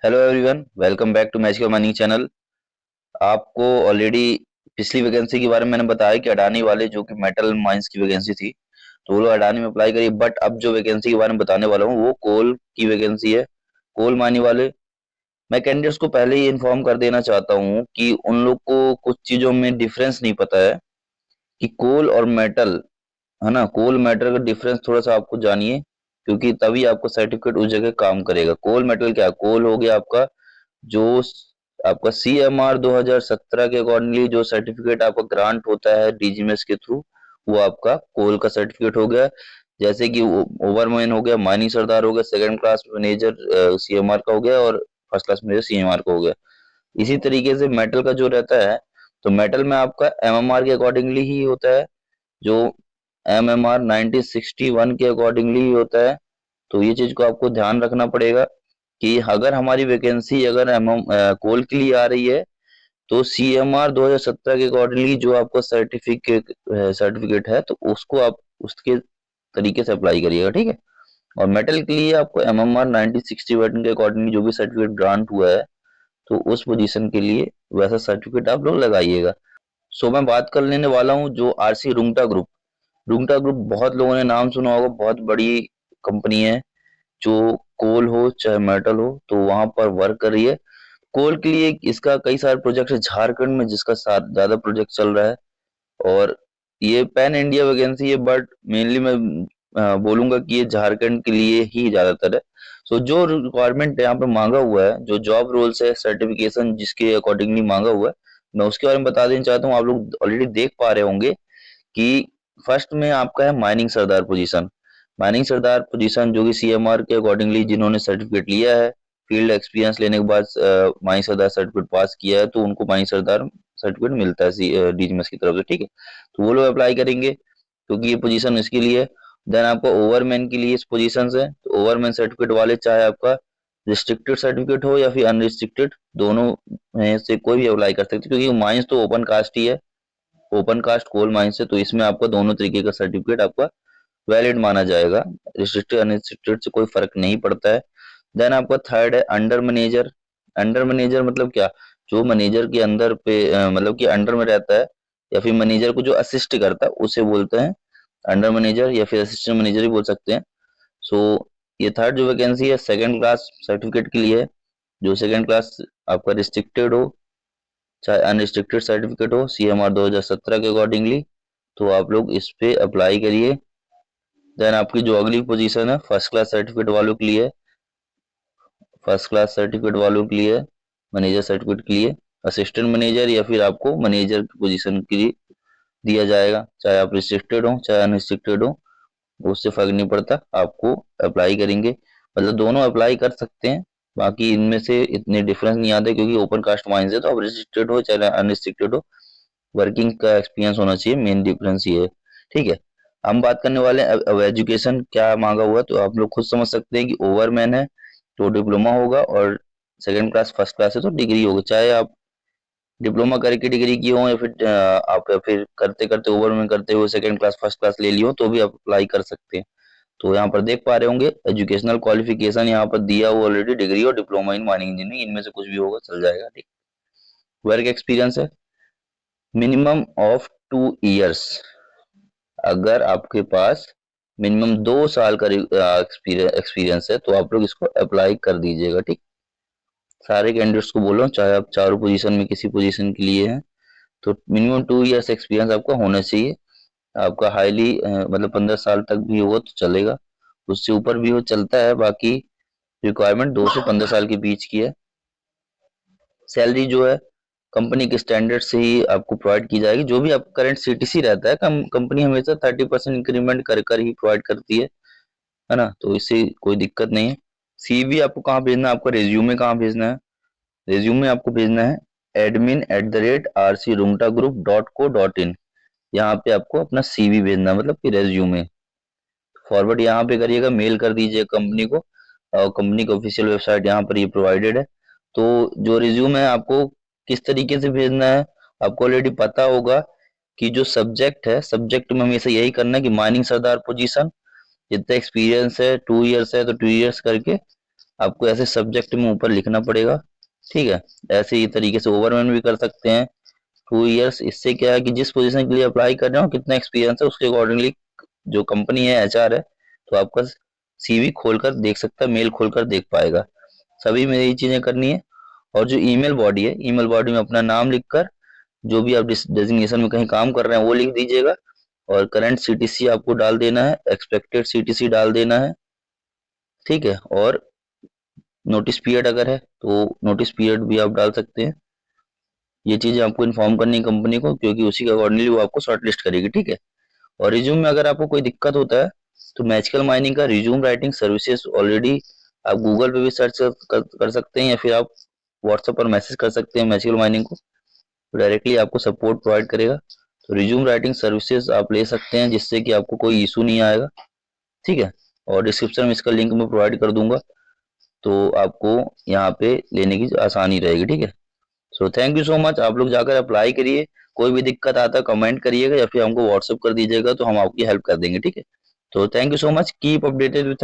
Hello everyone, welcome back to magical money channel. आपको already पिछली vacancy के बारे में मैंने बताया कि अडानी वाले जो कि मेटल माइंस की वैकेंसी थी, तो वो लोग अडानी में अप्लाई करिए। बट अब जो वैकेंसी के बारे में बताने वाला हूँ वो कोल की वैकेंसी है। कोल माइनिंग वाले मैं कैंडिडेट्स को पहले ही इन्फॉर्म कर देना चाहता हूँ कि उन लोग को कुछ चीज़ों में डिफरेंस नहीं पता है कि कोल और मेटल, है ना, कोल मेटल का डिफरेंस थोड़ा सा आपको जानिए, क्योंकि तभी आपको सर्टिफिकेट उस जगह काम करेगा। कोल मेटल क्या है? कोल हो गया आपका जो आपका CMR 2017 के अकॉर्डिंगली जो सर्टिफिकेट आपका ग्रांट होता है डीजीएमएस के थ्रू, वो आपका कोल का सर्टिफिकेट हो गया। जैसे कि ओवरमैन हो गया, माइनिंग सरदार हो गया, सेकंड क्लास मैनेजर CMR का हो गया, और फर्स्ट क्लास मैनेजर CMR का हो गया। इसी तरीके से मेटल का जो रहता है, तो मेटल में आपका MMR के अकॉर्डिंगली ही होता है, जो MMR 1961 के अकॉर्डिंगली ही होता है। तो ये चीज को आपको ध्यान रखना पड़ेगा कि अगर हमारी वैकेंसी अगर कोल के लिए आ रही है, तो CMR 2017 के अकॉर्डिंगली जो आपका सर्टिफिकेट है, तो उसको आप उसके तरीके से अप्लाई करिएगा, ठीक है। और मेटल के लिए आपको MMR 1961 के अकॉर्डिंगली जो भी सर्टिफिकेट ग्रांट हुआ है, तो उस पोजीशन के लिए वैसा सर्टिफिकेट आप लोग लगाइएगा। सो मैं बात कर लेने वाला हूँ जो RC Rungta group. Rungta group बहुत लोगों ने नाम सुना होगा, बहुत बड़ी कंपनी है, जो कोल हो चाहे मेटल हो तो वहां पर वर्क कर रही है। कोल के लिए इसका कई सारे प्रोजेक्ट है झारखंड में, जिसका साथ ज्यादा प्रोजेक्ट चल रहा है। और ये पैन इंडिया वैकेंसी है, बट मेनली मैं बोलूंगा कि ये झारखंड के लिए ही ज्यादातर है। सो जो रिक्वायरमेंट यहाँ पे मांगा हुआ है, जो जॉब रोल्स है, सर्टिफिकेशन जिसके अकॉर्डिंगली मांगा हुआ है, मैं उसके बारे में बता देना चाहता हूँ। आप लोग ऑलरेडी देख पा रहे होंगे कि फर्स्ट में आपका है माइनिंग सरदार पोजीशन। माइनिंग सरदार पोजीशन जो कि CMR के अकॉर्डिंगली जिन्होंने सर्टिफिकेट लिया है, फील्ड एक्सपीरियंस लेने के बाद माइनिंग सरदार सर्टिफिकेट पास किया है, तो उनको माइनिंग सरदार सर्टिफिकेट मिलता है डीजीएमएस की तरफ से, ठीक है। तो वो लोग अप्लाई करेंगे क्योंकि ये पोजीशन इसके लिए। देन आपका ओवरमैन के लिए इस पोजीशन है, तो ओवरमैन सर्टिफिकेट वाले चाहे आपका रिस्ट्रिक्टेड सर्टिफिकेट हो या फिर अनरिस्ट्रिक्टेड, दोनों में से कोई भी अप्लाई कर सकते हैं, क्योंकि माइंस तो ओपन कास्ट ही है, ओपन कास्ट कोल माइंस है, तो इसमें आपका दोनों तरीके का सर्टिफिकेट आपका वैलिड माना जाएगा। रिस्ट्रिक्टेड अनरिस्ट्रिक्टेड से कोई फर्क नहीं पड़ता है। देन आपका थर्ड है अंडर मैनेजर। अंडर मैनेजर मतलब क्या? जो मैनेजर के अंदर पे मतलब कि अंडर में रहता है, या फिर मैनेजर को जो असिस्ट करता है उसे बोलते हैं अंडर मैनेजर, या फिर असिस्टेंट मैनेजर ही बोल सकते हैं। सो ये थर्ड जो वैकेंसी है सेकंड क्लास सर्टिफिकेट के लिए है। जो सेकंड क्लास आपका रिस्ट्रिक्टेड हो चाहे अनरिस्ट्रिक्टेड सर्टिफिकेट हो CMR 2017 के अकॉर्डिंगली, तो आप लोग इस पे अप्लाई करिए। देन आपकी जो अगली पोजीशन है फर्स्ट क्लास सर्टिफिकेट वालों के लिए, फर्स्ट क्लास सर्टिफिकेट वालों के लिए, मैनेजर सर्टिफिकेट के लिए, असिस्टेंट मैनेजर या फिर आपको मैनेजर की पोजीशन के लिए दिया जाएगा, चाहे आप रिस्ट्रिक्टेड हो चाहे अनरिस्ट्रिक्टेड हो, उससे फर्क नहीं पड़ता, आपको अप्लाई करेंगे। मतलब दोनों अप्लाई कर सकते हैं, बाकी इनमें से इतने डिफरेंस नहीं आते, क्योंकि ओपन कास्ट माइंस है, तो आप रिस्ट्रिक्टेड हो चाहे अनरिस्ट्रिक्टेड हो, वर्किंग का एक्सपीरियंस होना चाहिए, मेन डिफरेंस ये है, ठीक है। हम बात करने वाले हैं अब एजुकेशन क्या मांगा हुआ है, तो आप लोग खुद समझ सकते हैं कि ओवरमैन है तो डिप्लोमा होगा, और सेकंड क्लास फर्स्ट क्लास है तो डिग्री होगी। चाहे आप डिप्लोमा करके डिग्री की हो, या फिर आप या फिर करते करते ओवरमैन करते हुए सेकंड क्लास फर्स्ट क्लास ले ली हो, तो भी आप अप्लाई कर सकते हैं। तो यहाँ पर देख पा रहे होंगे एजुकेशनल क्वालिफिकेशन यहाँ पर दिया हुआ ऑलरेडी, डिग्री और डिप्लोमा इन माइनिंग इंजीनियरिंग, इनमें से कुछ भी होगा चल जाएगा, ठीक। वर्क एक्सपीरियंस है मिनिमम ऑफ 2 इयर्स। अगर आपके पास मिनिमम 2 साल का एक्सपीरियंस है, तो आप लोग इसको अप्लाई कर दीजिएगा, ठीक। सारे कैंडिडेट्स को बोल रहा हूँ, चाहे आप चारों पोजीशन में किसी पोजीशन के लिए हैं, तो मिनिमम 2 इयर्स एक्सपीरियंस आपका होना चाहिए। आपका हाईली मतलब 15 साल तक भी हो तो चलेगा, उससे ऊपर भी हो चलता है, बाकी रिक्वायरमेंट 2 से 15 साल के बीच की है। सैलरी जो है कंपनी के स्टैंडर्ड से ही आपको प्रोवाइड की जाएगी। जो भी आपका करंट CTC रहता है, कंपनी हमेशा 30% इंक्रीमेंट कर कर ही प्रोवाइड करती है ना, तो इससे कोई दिक्कत नहीं है। CV आपको कहाँ भेजना है? आपका रेज्यूमे कहाँ भेजना है? रेज्यूमे आपको भेजना है admin@rcrungtagroup.co.in। यहाँ पे आपको अपना CV भेजना है, मतलब कि रेज्यूमे फॉरवर्ड यहाँ पे करिएगा, मेल कर दीजिए कंपनी को, और कंपनी की ऑफिशियल वेबसाइट यहाँ पर ये प्रोवाइडेड है। तो जो रिज्यूम है आपको किस तरीके से भेजना है, आपको ऑलरेडी पता होगा कि जो सब्जेक्ट है, सब्जेक्ट में हमेशा यही करना है कि माइनिंग सरदार पोजीशन, जितना एक्सपीरियंस है 2 इयर्स है तो 2 इयर्स करके आपको ऐसे सब्जेक्ट में ऊपर लिखना पड़ेगा, ठीक है। ऐसे ही तरीके से ओवरमैन भी कर सकते हैं 2 इयर्स। इससे क्या है कि जिस पोजीशन के लिए अप्लाई कर रहे हो कितना एक्सपीरियंस है उसके अकॉर्डिंगली जो कंपनी है एचआर है तो आपका सीवी खोलकर देख सकता है, मेल खोलकर देख पाएगा। सभी में यही चीजें करनी है। और जो ईमेल बॉडी है, ईमेल बॉडी में अपना नाम लिखकर जो भी आप डेजिग्नेशन में कहीं काम कर रहे हैं वो लिख दीजिएगा, और करंट सीटीसी आपको डाल देना है, एक्सपेक्टेड सीटीसी डाल देना है, ठीक है। और नोटिस पीरियड अगर है तो नोटिस पीरियड भी आप डाल सकते हैं। ये चीजें आपको इन्फॉर्म करनी है कंपनी को, क्योंकि उसी के अकॉर्डिंगली वो आपको शॉर्टलिस्ट करेगी, ठीक है। और रिज्यूम में अगर आपको कोई दिक्कत होता है तो मैजिकल माइनिंग का रिज्यूम राइटिंग सर्विसेज ऑलरेडी आप गूगल पे भी सर्च कर सकते हैं, या फिर आप व्हाट्सएप पर मैसेज कर सकते हैं मैजिकल माइनिंग को, तो डायरेक्टली आपको सपोर्ट प्रोवाइड करेगा। तो रिज्यूम राइटिंग सर्विसेज आप ले सकते हैं, जिससे कि आपको कोई इशू नहीं आएगा, ठीक है। और डिस्क्रिप्शन में इसका लिंक मैं प्रोवाइड कर दूंगा, तो आपको यहाँ पे लेने की आसानी रहेगी, ठीक है। So thank you so much, आप लोग जाकर अप्लाई करिए। कोई भी दिक्कत आता है कमेंट करिएगा या फिर हमको व्हाट्सअप कर दीजिएगा, तो हम आपकी हेल्प कर देंगे, ठीक है। तो thank you so much, keep updated with